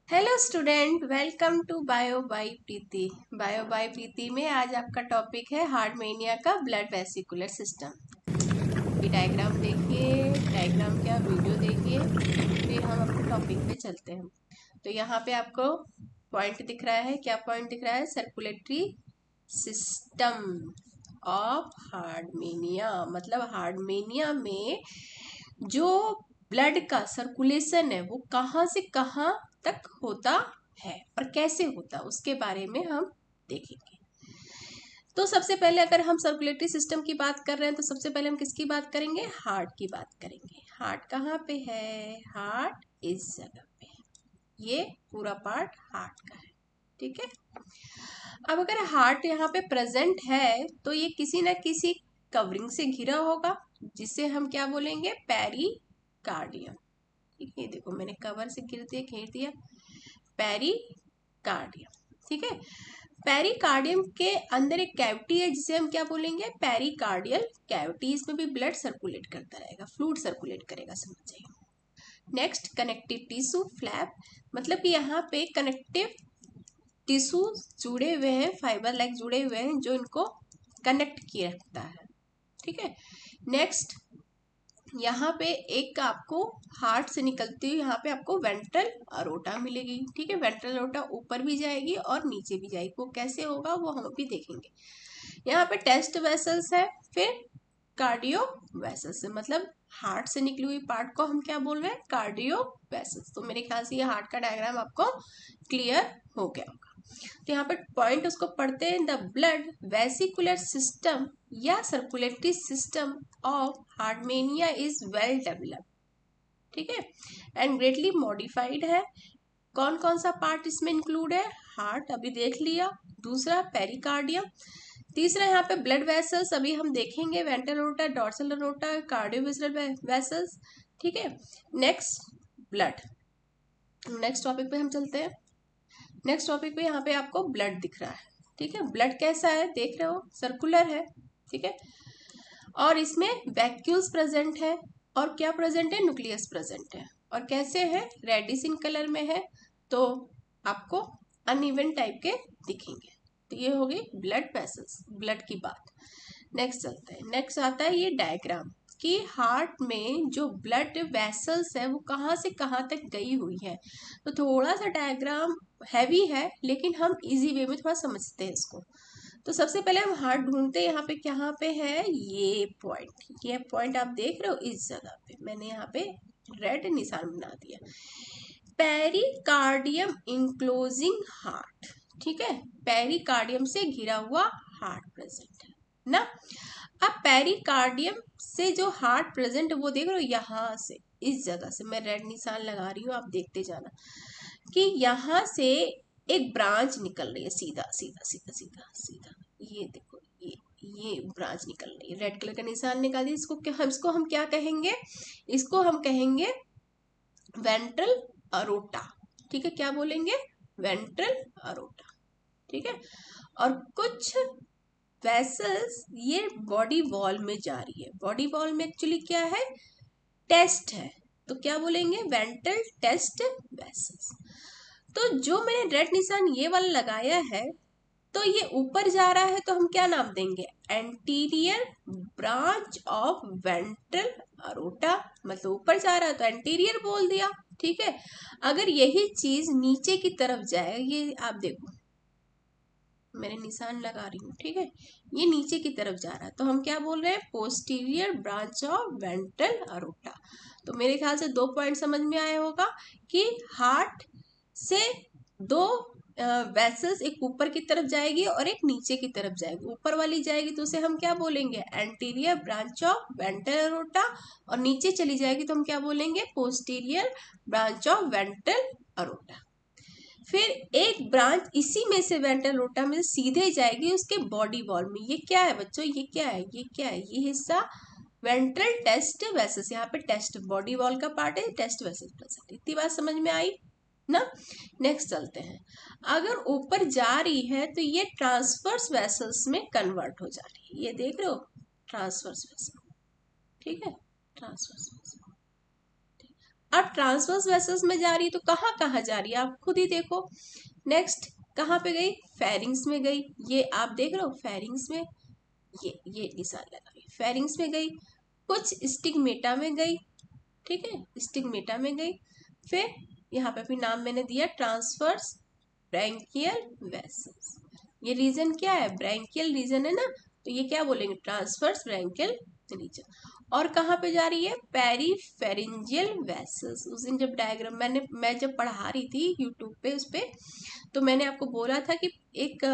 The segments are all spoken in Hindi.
Hello student, welcome to bio by Preeti. Bio by Preeti में आज आपका टॉपिक है हार्टमेनिया का ब्लड वेसिकुलर सिस्टम। ये डायग्राम देखिए, डायग्राम क्या वीडियो देखिए, फिर हम अपने टॉपिक पे चलते हैं। तो यहाँ पे आपको पॉइंट दिख रहा है, क्या पॉइंट दिख रहा है? सर्कुलेटरी सिस्टम ऑफ हार्टमेनिया। मतलब हार्टमेनिया में जो ब्लड का सर्कुलेशन है वो कहाँ से कहाँ तक होता है और कैसे होता है उसके बारे में हम देखेंगे। तो सबसे पहले अगर हम सर्कुलेटरी सिस्टम की बात कर रहे हैं तो सबसे पहले हम किसकी बात करेंगे? हार्ट की बात करेंगे। हार्ट कहाँ पे है? हार्ट इस जगह पे है। ये पूरा पार्ट हार्ट का है, ठीक है। अब अगर हार्ट यहाँ पे प्रेजेंट है तो ये किसी ना किसी कवरिंग से घिरा होगा, जिसे हम क्या बोलेंगे? पेरिकार्डियम। ठीक है, देखो मैंने कवर से घेर दिया पेरिकार्डियम, ठीक है। पेरिकार्डियम के अंदर एक कैविटी है जिसे हम क्या बोलेंगे? Pericardial cavity. इसमें भी ब्लड सर्कुलेट करता रहेगा, फ्लूइड सर्कुलेट करेगा, समझ जाइए। नेक्स्ट, कनेक्टिव टिश्यू फ्लैप, मतलब कि यहाँ पे कनेक्टिव टिश्यू जुड़े हुए हैं, फाइबर लाइक जुड़े हुए हैं जो इनको कनेक्ट किए रखता है, ठीक है। नेक्स्ट, यहाँ पे एक आपको हार्ट से निकलती हुई यहाँ पे आपको वेंट्रल अरोटा मिलेगी, ठीक है। वेंट्रल अरोटा ऊपर भी जाएगी और नीचे भी जाएगी। वो कैसे होगा वो हम अभी देखेंगे। यहाँ पे टेस्ट वेसल्स है, फिर कार्डियो वेसल्स है। मतलब हार्ट से निकली हुई पार्ट को हम क्या बोल रहे हैं? Cardio vessels. तो मेरे ख्याल से ये हार्ट का डायग्राम आपको क्लियर हो गया होगा। तो यहाँ पे पॉइंट उसको पढ़ते हैं। द ब्लड वेसिकुलर सिस्टम या सर्कुलेटरी सिस्टम ऑफ हार्टमेनिया इज वेल डेवलप्ड, ठीक है, एंड ग्रेटली मॉडिफाइड है। कौन कौन सा पार्ट इसमें इंक्लूड है? हार्ट अभी देख लिया, दूसरा पेरिकार्डियम, तीसरा यहाँ पे ब्लड वेसल्स अभी हम देखेंगे, ventral aorta, dorsal aorta, cardiovascular vessels, ठीक है। नेक्स्ट ब्लड, नेक्स्ट टॉपिक पे हम चलते हैं। नेक्स्ट टॉपिक पे यहाँ पे आपको ब्लड दिख रहा है, ठीक है। ब्लड कैसा है देख रहे हो? सर्कुलर है, ठीक है। और इसमें वैक्यूल्स प्रेजेंट है और क्या प्रेजेंट है? न्यूक्लियस प्रेजेंट है। और कैसे है? रेडिश इन कलर में है, तो आपको अनइवन टाइप के दिखेंगे। तो ये होगी ब्लड वेसल्स, ब्लड की बात। नेक्स्ट चलते हैं। नेक्स्ट आता है ये डायग्राम कि हार्ट में जो ब्लड वेसल्स है वो कहाँ से कहाँ तक गई हुई है। तो थोड़ा सा डायग्राम हैवी है लेकिन हम इजी वे में थोड़ा समझते हैं इसको। तो सबसे पहले हम हार्ट ढूंढते हैं। यहाँ पे कहाँ पे है? ये पॉइंट आप देख रहे हो, इस जगह पे मैंने यहाँ पे रेड निशान बना दिया। पेरिकार्डियम इंक्लोजिंग हार्ट, ठीक है। पेरिकार्डियम से घिरा हुआ हार्ट प्रेजेंट है ना। अब पेरिकार्डियम से जो हार्ट प्रेजेंट वो देख रहे हो, यहाँ से इस जगह से मैं रेड निशान लगा रही हूँ, आप देखते जाना कि यहाँ से एक ब्रांच निकल रही है, सीधा सीधा सीधा सीधा सीधा। ये देखो, ये ब्रांच निकल रही है, रेड कलर का निशान निकाल दिया। इसको हम क्या कहेंगे? इसको हम कहेंगे वेंट्रल अरोटा, ठीक है। क्या बोलेंगे? वेंट्रल अरोटा, ठीक है। और कुछ वेसल्स ये बॉडी वॉल में जा रही है। बॉडी वॉल में एक्चुअली क्या है? टेस्ट है, तो क्या बोलेंगे? Ventral test vessels. तो जो मैंने रेड निशान ये वाला लगाया है, तो ये ऊपर जा रहा है तो हम क्या नाम देंगे? Anterior branch of ventral aorta. मतलब ऊपर जा रहा है तो एंटीरियर बोल दिया, ठीक है। अगर यही चीज नीचे की तरफ जाए, ये आप देखो मैंने निशान लगा रही हूँ, ठीक है, ये नीचे की तरफ जा रहा है तो हम क्या बोल रहे हैं? Posterior branch of ventral aorta. तो मेरे ख्याल से 2 पॉइंट समझ में आया होगा कि हार्ट से दो वेसल्स, एक ऊपर की तरफ जाएगी और एक नीचे की तरफ जाएगी। ऊपर वाली जाएगी तो उसे हम क्या बोलेंगे? Anterior branch of ventral aorta. और नीचे चली जाएगी तो हम क्या बोलेंगे? Posterior branch of ventral aorta. फिर एक ब्रांच इसी में से वेंट्रल अरोटा में सीधे जाएगी उसके बॉडी वॉल में। ये क्या है बच्चों? ये क्या है? ये क्या है? ये हिस्सा वेंट्रल टेस्ट वेसल्स। यहाँ पे टेस्ट बॉडी वॉल का पार्ट है, टेस्ट वेसल्स प्रेजेंट। इतनी बात समझ में आई ना। नेक्स्ट चलते हैं। अगर ऊपर जा रही है तो ये ट्रांसवर्स वेसल्स में कन्वर्ट हो जा रही है। ये देख रहे हो, ट्रांसवर्स वेसल, ठीक है, ट्रांसवर्स वेसल। अब ट्रांसवर्स वेसल्स में जा रही है तो कहाँ कहाँ जा रही है आप खुद ही देखो। नेक्स्ट कहाँ पे गई, फेरिंग्स में गई, ये आप देख रहे हो फेरिंग्स में, ये निशान लगा गई, फेरिंग्स में गई, कुछ स्टिग्मेटा में गई, ठीक है, स्टिग्मेटा में गई, फिर यहाँ पे भी नाम मैंने दिया ट्रांसवर्स ब्रैंकियल वेसल्स। ये रीजन क्या है, ब्रैंकियल रीजन है ना, तो ये क्या बोलेंगे, ट्रांसवर्स ब्रैंकियल रीजन। और कहाँ पे जा रही है, पेरीफेरेंजियल वेसल्स। उस दिन जब डायग्राम मैं जब पढ़ा रही थी यूट्यूब पे उस पे, तो मैंने आपको बोला था कि एक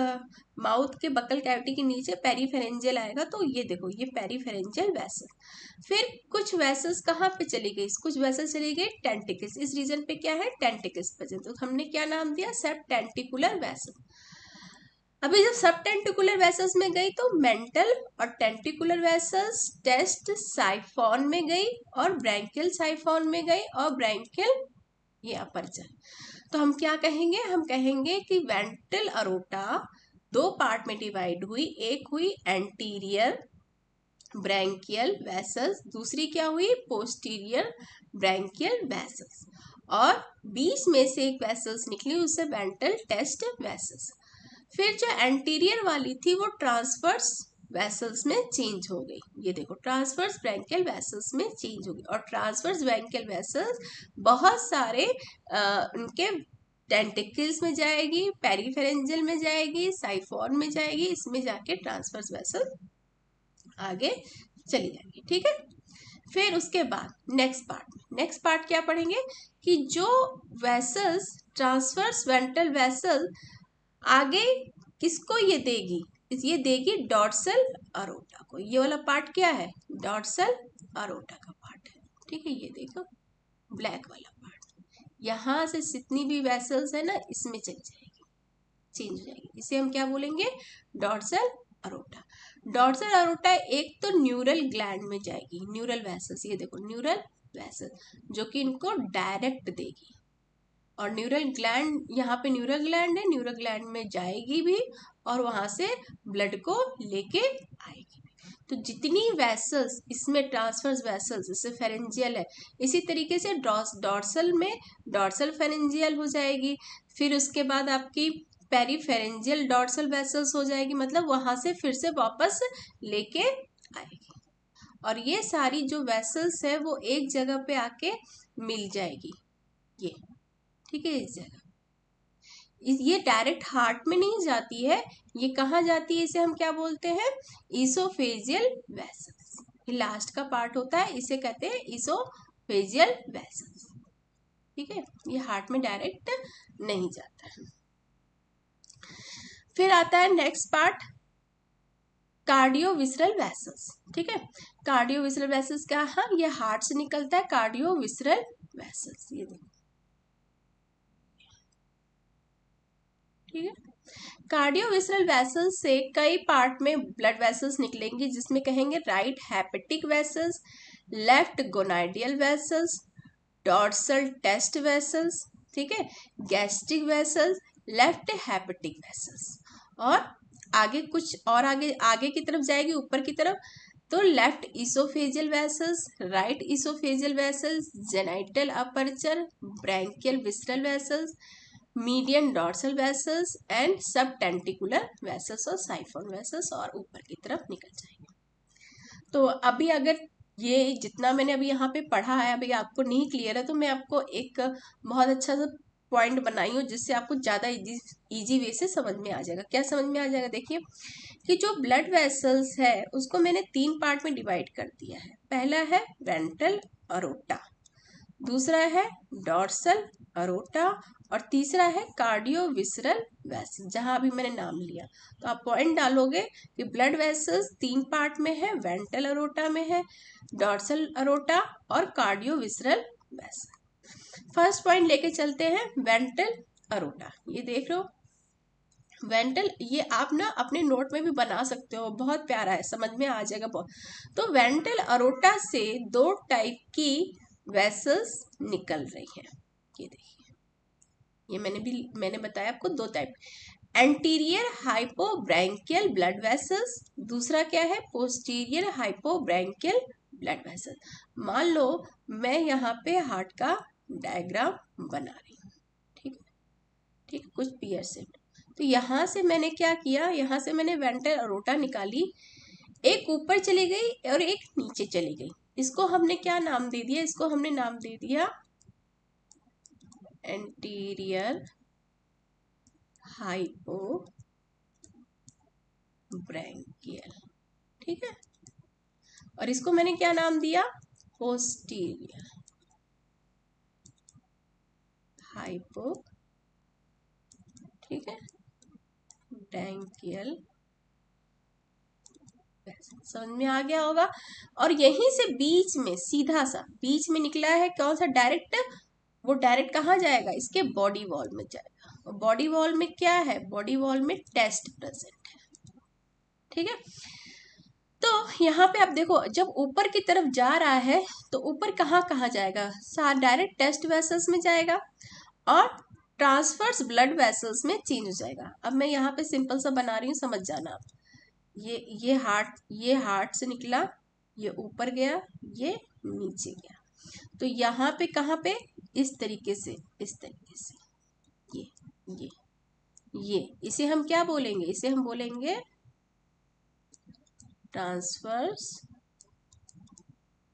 माउथ के बकल कैविटी के नीचे पेरीफेरेंजियल आएगा, तो ये देखो ये पेरीफेरेंजियल वेसल। फिर कुछ वेसल्स कहाँ पे चली गई, कुछ वेसल्स चली गई टेंटिकल्स, इस रीजन पे क्या है टेंटिकल्स प्रेजेंट, तो हमने क्या नाम दिया, सब टेंटिकुलर वेसल। अभी जब सब टेंटिकुलर वेसल्स में गई तो मेंटल और टेंटिकुलर वेसल्स टेस्ट साइफॉन में गई और ब्रैंकियल साइफॉन में गई और ब्रैंकियल ये अपर्चर। तो हम क्या कहेंगे, हम कहेंगे कि वेंट्रल अरोटा दो पार्ट में डिवाइड हुई, एक हुई एंटीरियर ब्रैंकियल वेसल्स, दूसरी क्या हुई पोस्टीरियर ब्रैंकियल वेसल्स, और बीच में से एक वेसल्स निकली उसे वेंट्रल टेस्ट वेसल्स। फिर जो एंटीरियर वाली थी वो ट्रांसवर्स वेसल्स में चेंज हो गई, ये देखो ट्रांसवर्स ब्रैंकियल वेसल्स में चेंज हो गई, और ट्रांसवर्स ब्रैंकियल वेसल्स बहुत सारे उनके टेंटिकल्स में जाएगी, पेरीफेरेंजियल में जाएगी, साइफॉन में जाएगी, इसमें जाके ट्रांसवर्स वेसल आगे चली जाएगी, ठीक है। फिर उसके बाद नेक्स्ट पार्ट क्या पढ़ेंगे कि जो वेसल्स ट्रांसवर्स वेंट्रल वेसल आगे किसको ये देगी, ये देगी डॉर्सल अरोटा को। ये वाला पार्ट क्या है, डॉर्सल अरोटा का पार्ट है, ठीक है। ये देखो ब्लैक वाला पार्ट, यहाँ से जितनी भी वेसल्स है ना इसमें चली जाएगी, चेंज हो जाएगी, इसे हम क्या बोलेंगे, डॉर्सल अरोटा। डॉर्सल अरोटा एक तो न्यूरल ग्लैंड में जाएगी, न्यूरल वेसल्स, ये देखो न्यूरल वेसल जो कि इनको डायरेक्ट देगी, और न्यूरल ग्लैंड यहाँ पे न्यूरल ग्लैंड है, न्यूरल ग्लैंड में जाएगी भी और वहां से ब्लड को लेके आएगी। तो जितनी वेसल्स इसमें ट्रांसवर्स वेसल्स, जैसे फेरेंजियल है, इसी तरीके से डॉर्सल में डॉर्सल फेरेंजियल हो जाएगी, फिर उसके बाद आपकी पेरीफेरेंजियल डॉर्सल वेसल्स हो जाएगी, मतलब वहां से फिर से वापस लेके आएगी, और ये सारी जो वेसल्स है वो एक जगह पे आके मिल जाएगी, ये ठीक है। इस जगह ये डायरेक्ट हार्ट में नहीं जाती है, ये कहाँ जाती है, इसे हम क्या बोलते हैं, ईसोफेजियल वेसल्स। ये लास्ट का पार्ट होता है, इसे कहते हैं ईसोफेजियल वेसल्स, ठीक है। ये हार्ट में डायरेक्ट नहीं जाता है। फिर आता है नेक्स्ट पार्ट कार्डियोविसरल वेसल्स, ठीक है। कार्डियोविसरल वेसल्स क्या है, ये हार्ट से निकलता है कार्डियोविसरल वेसल्स, ये देखो, ठीक है। कार्डियोविसरल वेसल्स से कई पार्ट में ब्लड वेसल्स निकलेंगे, जिसमें कहेंगे right hepatic vessels, left gonadial vessels, dorsal test vessels, ठीक है, gastric vessels, left hepatic vessels, और आगे कुछ और आगे आगे की तरफ जाएगी ऊपर की तरफ, तो left oesophageal vessels, right oesophageal vessels, genital aperture, branchial visceral vessels, median dorsal vessels and सब टेंटिकुलर वेसल्स और साइफोन वेसल्स, और ऊपर की तरफ निकल जाएंगे। तो अभी अगर ये जितना मैंने अभी यहाँ पे पढ़ा है अभी आपको नहीं क्लियर है, तो मैं आपको एक बहुत अच्छा सा पॉइंट बनाई हूँ जिससे आपको ज़्यादा इजी वे से समझ में आ जाएगा। क्या समझ में आ जाएगा, देखिए कि जो ब्लड वेसल्स है उसको मैंने 3 पार्ट में डिवाइड कर दिया है। पहला है वेंट्रल अरोटा, दूसरा है डॉर्सल अरोटा, और तीसरा है कार्डियोविसरल वेसल, जहां अभी मैंने नाम लिया। तो आप पॉइंट डालोगे कि ब्लड वेसल्स 3 पार्ट में है, वेंट्रल अरोटा में है, डॉर्सल अरोटा और कार्डियोविसरल वेसल। फर्स्ट पॉइंट लेके चलते हैं वेंट्रल अरोटा, ये देख लो वेंट्रल, ये आप ना अपने नोट में भी बना सकते हो, बहुत प्यारा है, समझ में आ जाएगा बहुत। तो वेंट्रल अरोटा से 2 टाइप की वेसल्स निकल रही हैं, ये देखिए, ये मैंने बताया आपको 2 टाइप, एंटीरियर हाइपोब्रैंकियल ब्लड वेसल्स, दूसरा क्या है पोस्टीरियर हाइपोब्रैंकियल ब्लड वेसल। मान लो मैं यहाँ पे हार्ट का डायग्राम बना रही हूँ, ठीक ठीक, कुछ पीयर से। तो यहाँ से मैंने क्या किया, यहाँ से मैंने वेंट्रल अरोटा निकाली, एक ऊपर चली गई और एक नीचे चली गई। इसको हमने क्या नाम दे दिया, इसको हमने नाम दे दिया एंटीरियर हाइपो ब्रैंकियल, ठीक है। और इसको मैंने क्या नाम दिया, पोस्टीरियर हाइपो, ठीक है, ब्रैंकियल। समझ में आ गया होगा। और यहीं से बीच में सीधा सा बीच में निकला है कौन सा, डायरेक्ट, वो डायरेक्ट कहाँ जाएगा, इसके बॉडी वॉल में जाएगा। बॉडी वॉल में क्या है, बॉडी वॉल में टेस्ट प्रेजेंट है, ठीक है। तो यहाँ पे आप देखो, जब ऊपर की तरफ जा रहा है तो ऊपर कहाँ कहाँ जाएगा, डायरेक्ट टेस्ट वेसल्स में जाएगा और ट्रांसफर्स ब्लड वेसल्स में चेंज हो जाएगा। अब मैं यहाँ पे सिंपल सा बना रही हूँ, समझ जाना आप। ये हार्ट से निकला, ये ऊपर गया, ये नीचे गया। तो यहाँ पे कहाँ पे, इस तरीके से, इस तरीके से, ये इसे हम क्या बोलेंगे, इसे हम बोलेंगे ट्रांसफर्स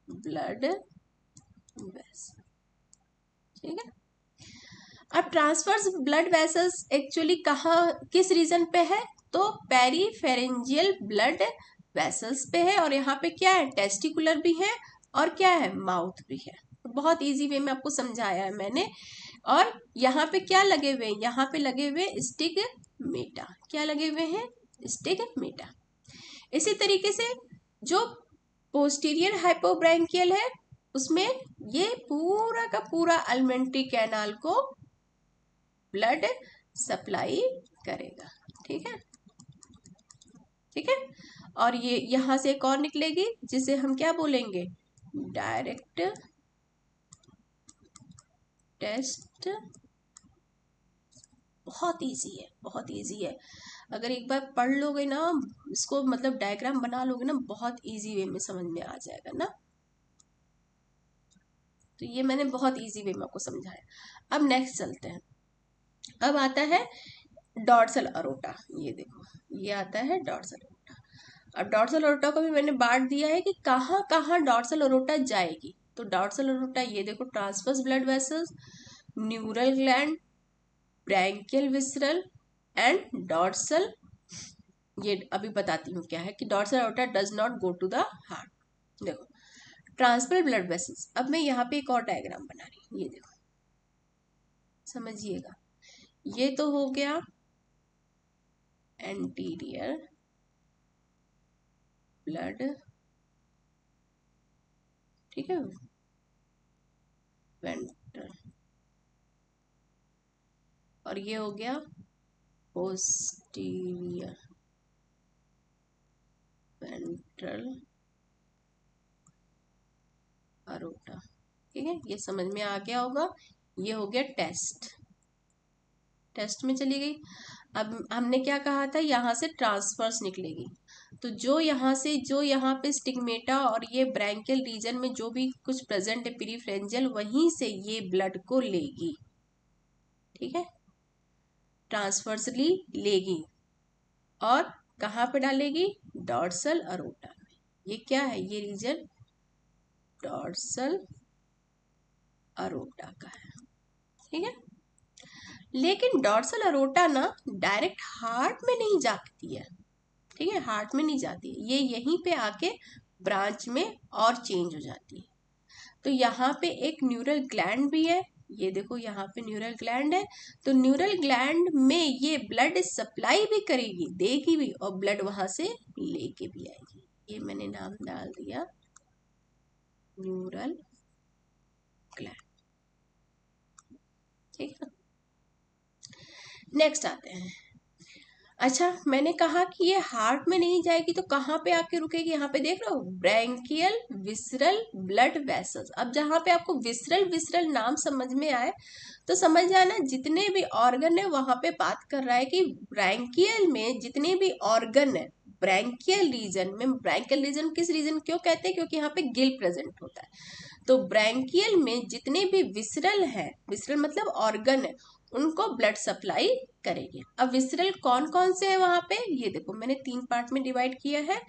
ब्लड वेसल, ठीक है। अब ट्रांसफर्स ब्लड वेसल्स एक्चुअली कहाँ, किस रीजन पे है, तो पेरीफेरेंजियल ब्लड वेसल्स पे है। और यहाँ पे क्या है, टेस्टिकुलर भी है और क्या है, माउथ भी है। बहुत इजी वे में आपको समझाया है मैंने। और यहाँ पे क्या लगे हुए हैं, यहाँ पे लगे हुए स्टिग्मेटा, क्या लगे हुए हैं, स्टिग्मेटा। इसी तरीके से जो पोस्टीरियर हाइपोब्रैंकियल है उसमें ये पूरा का पूरा अलिमेंट्री कैनाल को ब्लड सप्लाई करेगा, ठीक है, ठीक है। और ये यहां से एक और निकलेगी जिसे हम क्या बोलेंगे, डायरेक्ट टेस्ट। बहुत इजी है, बहुत इजी है। अगर एक बार पढ़ लोगे ना इसको, मतलब डायग्राम बना लोगे ना, बहुत इजी वे में समझ में आ जाएगा ना। तो ये मैंने बहुत इजी वे में आपको समझाया। अब नेक्स्ट चलते हैं। अब आता है डॉर्सल अरोटा। ये देखो, ये आता है डॉर्सल अरोटा। अब डॉर्सल अरोटा को भी मैंने बांट दिया है कि कहाँ कहाँ डॉर्सल अरोटा जाएगी। तो डॉर्सल अरोटा ये देखो, transverse blood vessels, neural gland, branchial visceral and dorsal. ये अभी बताती हूँ क्या है कि dorsal aorta does not go to the heart. देखो ट्रांसफर ब्लड वेसल्स। अब मैं यहाँ पे एक और डायग्राम बना रही हूँ, ये देखो समझिएगा। ये तो हो गया एंटीरियर ब्लड, ठीक है, वेंट्रल। और ये हो गया पोस्टीरियर वेंट्रल अरोटा, ठीक है। ये समझ में आ गया होगा। ये हो गया टेस्ट में चली गई। अब हमने क्या कहा था, यहाँ से ट्रांसफर्स निकलेगी। तो जो यहाँ पे स्टिग्मेटा और ये ब्रैंकियल रीजन में जो भी कुछ प्रेजेंट है पेरिफेरेंजियल, वहीं से ये ब्लड को लेगी, ठीक है, ट्रांसफर्सली लेगी और कहाँ पे डालेगी, डॉर्सल अरोटा में। ये क्या है, ये रीजन डॉर्सल अरोटा का है, ठीक है। लेकिन डॉर्सल अरोटा ना डायरेक्ट हार्ट में नहीं जाती है, ठीक है, हार्ट में नहीं जाती है। ये यहीं पे आके ब्रांच में और चेंज हो जाती है। तो यहाँ पे एक न्यूरल ग्लैंड भी है, ये देखो यहाँ पे न्यूरल ग्लैंड है। तो न्यूरल ग्लैंड में ये ब्लड सप्लाई भी करेगी, देगी भी, और ब्लड वहां से लेके भी आएगी। ये मैंने नाम डाल दिया न्यूरल ग्लैंड, ठीक है। नेक्स्ट आते हैं। अच्छा, मैंने कहा कि ये हार्ट में नहीं जाएगी तो कहाँ पे आके रुकेगी, यहाँ पे देख रहे हो ब्रैंकियल विसरल ब्लड वेसल्स। अब जहाँ पे आपको विसरल नाम समझ में आए तो समझ जाना जितने भी ऑर्गन है वहां पे बात कर रहा है कि ब्रैंकियल में जितने भी ऑर्गन है ब्रैंकियल रीजन में, ब्रैंकियल रीजन किस रीजन क्यों कहते हैं, क्योंकि यहाँ पे गिल प्रेजेंट होता है, तो ब्रैंकियल में जितने भी विसरल है, विसरल मतलब ऑर्गन है, उनको ब्लड सप्लाई करेगी। अब विसरल कौन कौन से हैं वहां पे, ये देखो मैंने 3 पार्ट में डिवाइड किया है।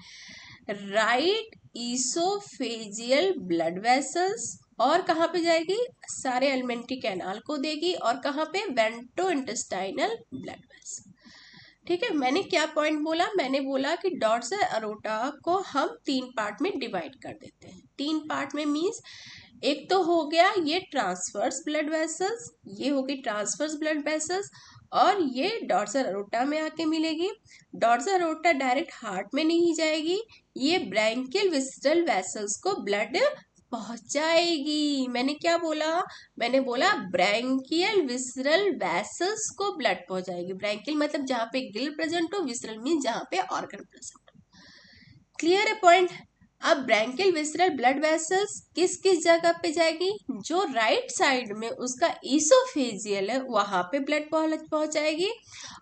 राइट ईसोफेजियल ब्लड वेसल्स, और कहाँ पे जाएगी, सारे एलिमेंट्री कैनाल को देगी, और कहाँ पे, वेंट्रो इंटेस्टाइनल ब्लड वेसल। ठीक है, मैंने क्या पॉइंट बोला, मैंने बोला कि डॉर्सल अरोटा को हम 3 पार्ट में डिवाइड कर देते हैं। 3 पार्ट में मीन्स एक तो हो गया ये ट्रांसवर्स ब्लड वेसल्स, ये होगी ट्रांसवर्स ब्लड वेसल्स, और ये डॉर्सल अरोटा में आके मिलेगी। डॉर्सल अरोटा डायरेक्ट हार्ट में नहीं जाएगी, ये ब्रैंकियल विसरल वेसल्स को ब्लड पहुंचाएगी। मैंने क्या बोला, मैंने बोला ब्रैंकियल विसरल वेसल्स को ब्लड पहुंचाएगी। ब्रैंकियल मतलब जहां पे गिल प्रेजेंट हो, विसरल मीन जहां पे ऑर्गन प्रेजेंट हो। क्लियर है पॉइंट। अब ब्रैंकियल विसरल ब्लड वेसल्स किस किस जगह पे जाएगी, जो राइट साइड में उसका ईसोफेजियल है वहां पे ब्लड पहुंचाएगी,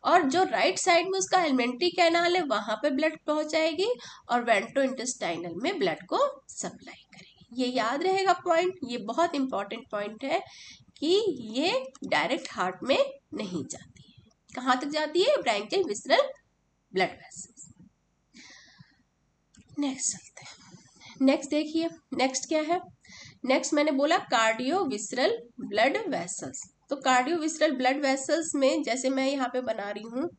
और जो राइट साइड में उसका एलिमेंट्री कैनाल है वहां पे ब्लड पहुंचाएगी, और वेंट्रो इंटेस्टाइनल में ब्लड को सप्लाई करेगी। ये याद रहेगा पॉइंट, ये बहुत इंपॉर्टेंट पॉइंट है कि ये डायरेक्ट हार्ट में नहीं जाती है। कहाँ तक जाती है, branchial visceral blood vessels. Next चलते हैं, नेक्स्ट देखिए, नेक्स्ट क्या है, नेक्स्ट मैंने बोला कार्डियो विसरल ब्लड वेसल्स। तो कार्डियो विसरल ब्लड वेसल्स में जैसे मैं यहाँ पे बना रही हूँ,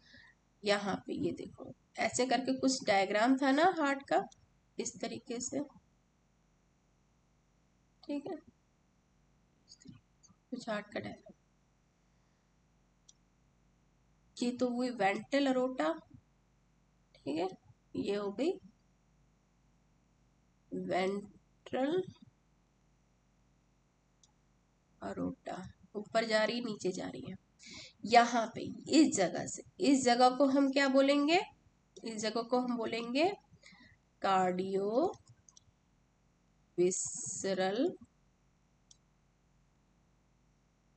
यहाँ पे ये देखो ऐसे करके कुछ डायग्राम था ना हार्ट का, इस तरीके से, ठीक है, कुछ हार्ट का डायग्राम, ये तो हुई वेंट्रल अरोटा, ठीक है, ये हो गई वेंट्रल अरोटा, ऊपर जा रही है नीचे जा रही है। यहाँ पे इस जगह से, इस जगह को हम क्या बोलेंगे, इस जगह को हम बोलेंगे कार्डियो विसरल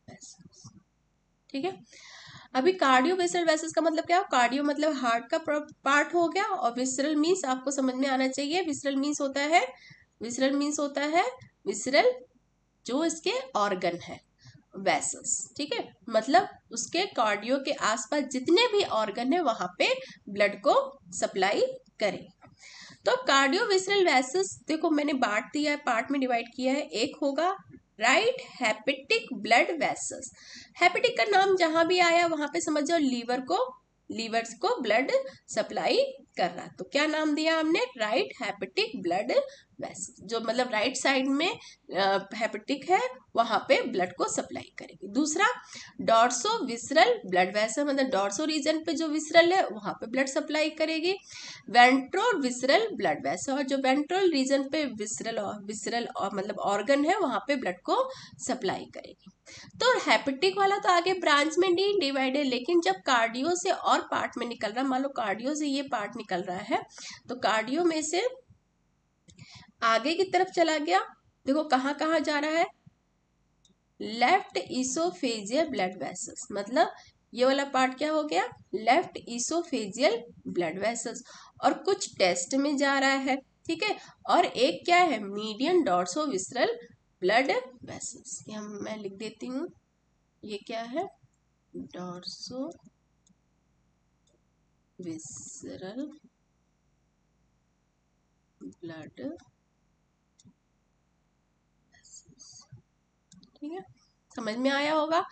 वेसल्स। ठीक है, अभी कार्डियो विसरल वेसल्स का मतलब क्या, कार्डियो मतलब हार्ट का पार्ट हो गया, और विसरल मीन्स आपको समझ में आना चाहिए, विसरल मीन्स होता है, विसरल मीन्स होता है विसरल जो इसके ऑर्गन है, वेसल्स, ठीक है, मतलब उसके कार्डियो के आसपास जितने भी ऑर्गन है वहां पे ब्लड को सप्लाई करे। तो कार्डियो विसरल वेसल्स देखो मैंने बांट दिया है, पार्ट में डिवाइड किया है। एक होगा right hepatic blood vessels, hepatic का नाम जहां भी आया वहां पे समझ जाओ लीवर को ब्लड सप्लाई कर रहा, तो क्या नाम दिया हमने, राइट हेपेटिक ब्लड वेसल, जो मतलब राइट साइड में हेपेटिक है वहां पे ब्लड को सप्लाई करेगी। दूसरा डॉर्सो विसरल ब्लड वेसल, मतलब डॉर्सो रीजन पे जो विसरल है वहां पे ब्लड सप्लाई करेगी। वेंट्रो विसरल ब्लड वेसल, और जो वेंट्रल रीजन पे विसरल और मतलब ऑर्गन है वहां पे ब्लड को सप्लाई करेगी। तो हेपेटिक वाला तो आगे ब्रांच में नहीं डिवाइड है, लेकिन जब कार्डियो से और पार्ट में निकल रहा, मान लो कार्डियो से ये पार्ट निकल रहा है, तो कार्डियो में से आगे की तरफ चला गया, देखो कहाँ कहाँ जा रहा है, लेफ्ट ईसोफेजियल ब्लड वेसल्स, मतलब ये वाला पार्ट क्या हो गया, लेफ्ट ईसोफेजियल ब्लड वेसल्स, और कुछ टेस्ट में जा रहा है, ठीक है, और एक क्या है, median dorso visceral blood vessels, ये मैं लिख देती हूँ, ये क्या है, डॉर्सो विसरल ब्लड वेसल्स, ठीक है, समझ में आया होगा।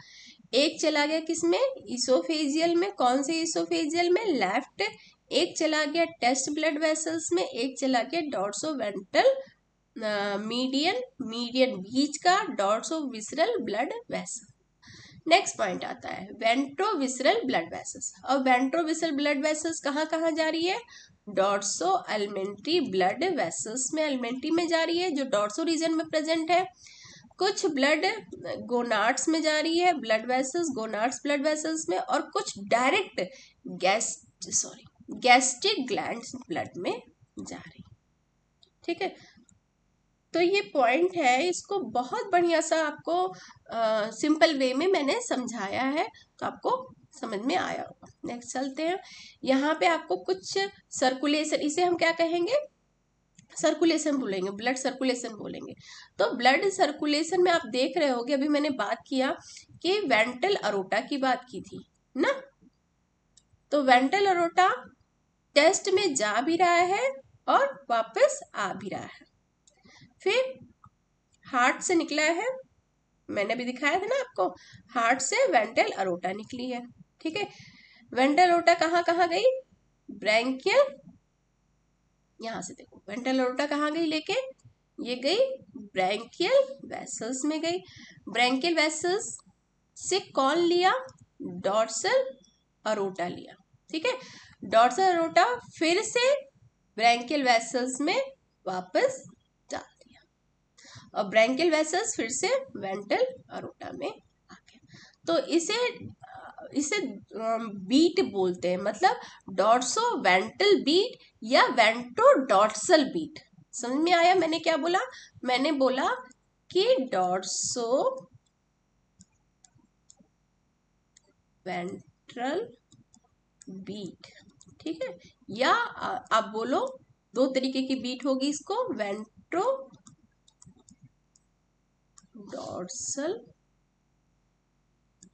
एक चला गया किसमें, इसोफेजियल में, कौन से इसोफेजियल में, लेफ्ट, एक चला गया टेस्ट ब्लड वेसल्स में, एक चला गया डॉर्सो वेंट्रल मीडियन बीच का dorso visceral blood vessel. Next point आता है वेंट्रो विसरल ब्लड वेसल्स, और वेंट्रो विसरल ब्लड वेसल्स कहाँ कहाँ जा रही है, डॉर्सो एलिमेंट्री ब्लड वेसल्स में, एलिमेंट्री में जा रही है जो डॉर्सो रीजन में प्रेजेंट है। कुछ ब्लड गोनाड्स में जा रही है, blood vessels gonads blood vessels में, और कुछ डायरेक्ट गैस्ट्रिक ग्लैंड्स ब्लड में जा रही है, ठीक है। तो ये पॉइंट है, इसको बहुत बढ़िया सा आपको सिंपल वे में मैंने समझाया है, तो आपको समझ में आया होगा। नेक्स्ट चलते हैं। यहाँ पे आपको कुछ सर्कुलेशन, इसे हम क्या कहेंगे, सर्कुलेशन बोलेंगे, ब्लड सर्कुलेशन बोलेंगे। तो ब्लड सर्कुलेशन में आप देख रहे होगे, अभी मैंने बात किया कि वेंट्रल अरोटा की बात की थी ना, तो वेंट्रल अरोटा टेस्ट में जा भी रहा है और वापस आ भी रहा है। फिर हार्ट से निकला है, मैंने भी दिखाया था ना आपको, हार्ट से वेंट्रल अरोटा निकली है, ठीक है। वेंट्रल अरोटा कहाँ कहाँ गई, ब्रैंकियल, यहां से देखो वेंट्रल अरोटा कहाँ गई लेके, ये गई ब्रैंकियल वेसल्स में गई। ब्रैंकियल वेसल्स से कौन लिया, डॉर्सल अरोटा लिया, ठीक है। डॉर्सल अरोटा फिर से ब्रैंकियल वेसल्स में वापस डाल दिया, और ब्रैंकियल वेसल्स फिर से वेंट्रल अरोटा में आ गया। तो इसे बीट बोलते हैं, मतलब डॉर्सो वेंट्रल बीट या वेंट्रो डॉर्सल बीट। समझ में आया मैंने क्या बोला, मैंने बोला कि डॉर्सो वेंट्रल बीट, ठीक है, या आप बोलो दो तरीके की बीट होगी इसको, वेंट्रो डॉर्सल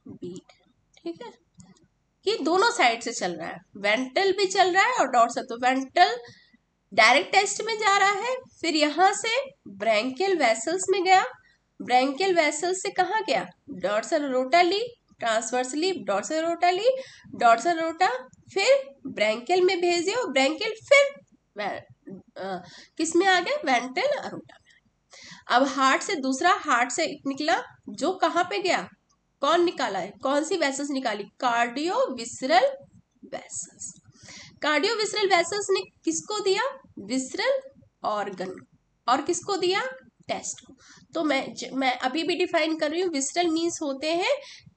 बीट, ठीक है, कि दोनों साइड से चल रहा है, वेंट्रल भी चल रहा है और डॉर्सल। तो वेंट्रल डायरेक्ट टेस्ट में जा रहा है, फिर यहां से ब्रैंकियल वेसल्स में गया, ब्रैंकियल वेसल्स से कहा गया, डॉर्सल अरोटा ली, ट्रांसवर्सली डॉर्सल अरोटा ली, डॉर्सल अरोटा फिर ब्रैंकियल में भेज दिया, और ब्रैंकियल फिर किस में आ गया, वेंट्रल अरोटा में। अब हार्ट से, दूसरा हार्ट से निकला, जो कहाँ पे गया, कौन निकाला है, कौन सी वेसल्स निकाली, कार्डियोविसरल वेसल्स। कार्डियोविसरल वेसल्स ने किसको दिया, विसरल ऑर्गन, और किसको दिया, टेस्ट को। तो मैं अभी भी डिफाइन कर रही हूँ, विसरल मीन्स होते हैं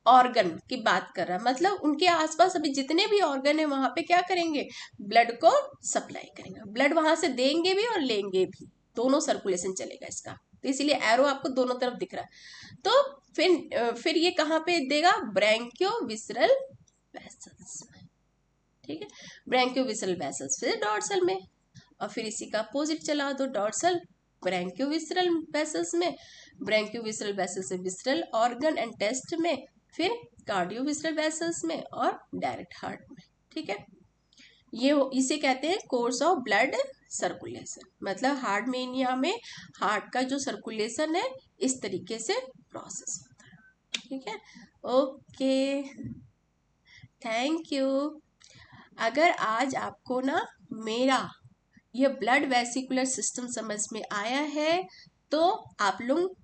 ऑर्गन की बात कर रहा है, मतलब उनके आसपास अभी जितने भी ऑर्गन है वहां पे क्या करेंगे, ब्लड को सप्लाई करेंगे, ब्लड वहां से देंगे भी और लेंगे भी, दोनों सर्कुलेशन चलेगा इसका, तो इसीलिए एरो आपको दोनों तरफ दिख रहा है। तो फिर ये कहाँ पे देगा, ब्रैंकियोविसरल वेसल्स, ठीक है, ब्रैंकियोविसरल वेसल्स फिर डॉर्सल में, और फिर इसी का अपोजिट चला दो, डॉर्सल ब्रैंकियोविसरल वेसल्स में, ब्रैंकियोविसरल वेसल्स से विसरल ऑर्गन एंड टेस्ट में, फिर कार्डियोविसरल वेसल्स में, और डायरेक्ट हार्ट में, ठीक है। ये इसे कहते हैं कोर्स ऑफ ब्लड सर्कुलेशन, मतलब हार्ट मेनिया में हार्ट का जो सर्कुलेशन है इस तरीके से प्रोसेस होता है, ठीक है। Okay, thank you. अगर आज आपको ना मेरा ये ब्लड वेसिकुलर सिस्टम समझ में आया है, तो आप लोग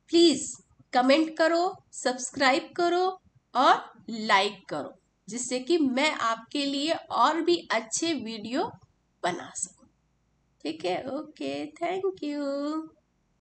प्लीज कमेंट करो, सब्सक्राइब करो और लाइक करो, जिससे कि मैं आपके लिए और भी अच्छे वीडियो बना सकूं, ठीक है। Okay, thank you.